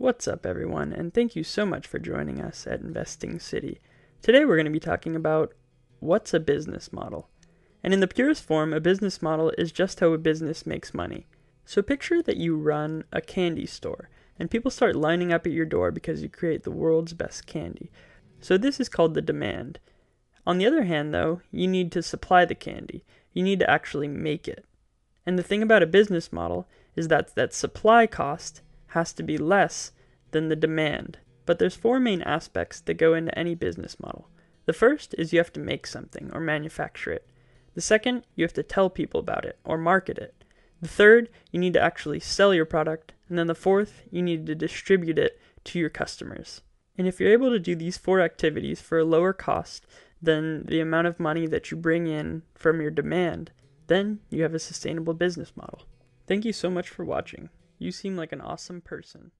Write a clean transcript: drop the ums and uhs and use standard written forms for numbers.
What's up, everyone, and thank you so much for joining us at Investing City. Today we're going to be talking about what's a business model. And in the purest form, a business model is just how a business makes money. So picture that you run a candy store, and people start lining up at your door because you create the world's best candy. So this is called the demand. On the other hand, though, you need to supply the candy. You need to actually make it. And the thing about a business model is that supply cost has to be less than the demand. But there's four main aspects that go into any business model. The first is you have to make something or manufacture it. The second, you have to tell people about it or market it. The third, you need to actually sell your product. And then the fourth, you need to distribute it to your customers. And if you're able to do these four activities for a lower cost than the amount of money that you bring in from your demand, then you have a sustainable business model. Thank you so much for watching. You seem like an awesome person.